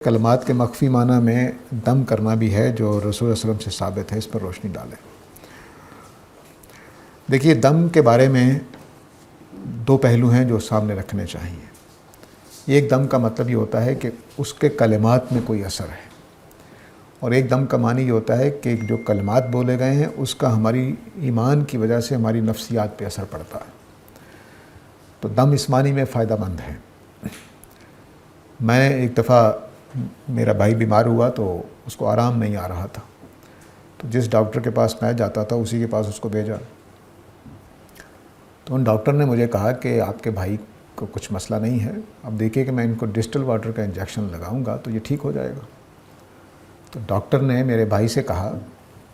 کلمات کے مخفی معنی میں دم کرنا بھی ہے جو رسول صلی اللہ علیہ وسلم سے ثابت ہے، اس پر روشنی ڈالیں۔ دیکھیے، دم کے بارے میں دو پہلو ہیں جو سامنے رکھنے چاہیے۔ ایک دم کا مطلب یہ ہوتا ہے کہ اس کے کلمات میں کوئی اثر ہے، اور ایک دم کا معنی یہ ہوتا ہے کہ جو کلمات بولے گئے ہیں اس کا ہماری ایمان کی وجہ سے ہماری نفسیات پہ اثر پڑتا ہے۔ تو دم اس معنی میں فائدہ مند ہے۔ میں ایک دفعہ میرا بھائی بیمار ہوا تو اس کو آرام نہیں آ رہا تھا، تو جس ڈاکٹر کے پاس میں جاتا تھا اسی کے پاس اس کو بھیجا۔ تو ان ڈاکٹر نے مجھے کہا کہ آپ کے بھائی کو کچھ مسئلہ نہیں ہے، اب دیکھیے کہ میں ان کو ڈسٹل واٹر کا انجیکشن لگاؤں گا تو یہ ٹھیک ہو جائے گا۔ تو ڈاکٹر نے میرے بھائی سے کہا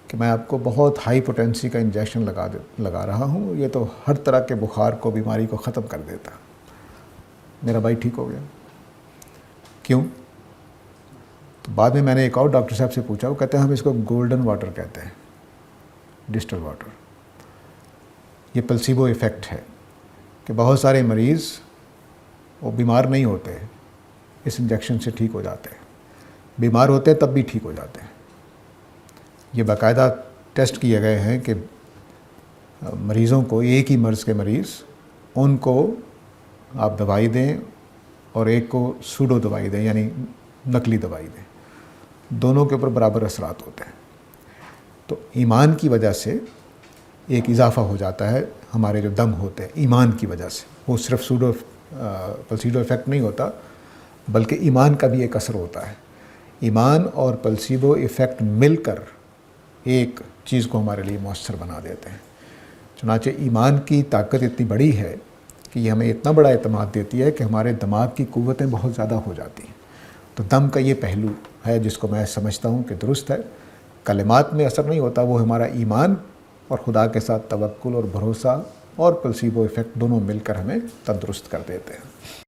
کہ میں آپ کو بہت ہائی پوٹینسی کا انجیکشن لگا رہا ہوں، یہ تو ہر طرح کے بخار کو، بیماری کو ختم کر دیتا۔ میرا بھائی ٹھیک ہو گیا۔ کیوں؟ تو بعد میں نے ایک اور ڈاکٹر صاحب سے پوچھا، وہ کہتے ہیں ہم اس کو گولڈن واٹر کہتے ہیں، ڈسٹل واٹر۔ یہ پلسیبو ایفیکٹ ہے کہ بہت سارے مریض وہ بیمار نہیں ہوتے، اس انجیکشن سے ٹھیک ہو جاتے ہیں، بیمار ہوتے تب بھی ٹھیک ہو جاتے ہیں۔ یہ باقاعدہ ٹیسٹ کیے گئے ہیں کہ مریضوں کو، ایک ہی مرض کے مریض، ان کو آپ دوائی دیں اور ایک کو سوڈو دوائی دیں، یعنی نقلی دوائی دیں، دونوں کے اوپر برابر اثرات ہوتے ہیں۔ تو ایمان کی وجہ سے ایک اضافہ ہو جاتا ہے ہمارے جو دم ہوتے ہیں، ایمان کی وجہ سے۔ وہ صرف پلسیبو ایفیکٹ نہیں ہوتا، بلکہ ایمان کا بھی ایک اثر ہوتا ہے۔ ایمان اور پلسیبو ایفیکٹ مل کر ایک چیز کو ہمارے لیے مؤثر بنا دیتے ہیں۔ چنانچہ ایمان کی طاقت اتنی بڑی ہے کہ یہ ہمیں اتنا بڑا اعتماد دیتی ہے کہ ہمارے دماغ کی قوتیں بہت زیادہ ہو جاتی ہیں۔ تو دم کا یہ پہلو ہے جس کو میں سمجھتا ہوں کہ درست ہے۔ کلمات میں اثر نہیں ہوتا، وہ ہمارا ایمان اور خدا کے ساتھ توکل اور بھروسہ اور پلسیبو ایفیکٹ دونوں مل کر ہمیں تندرست کر دیتے ہیں۔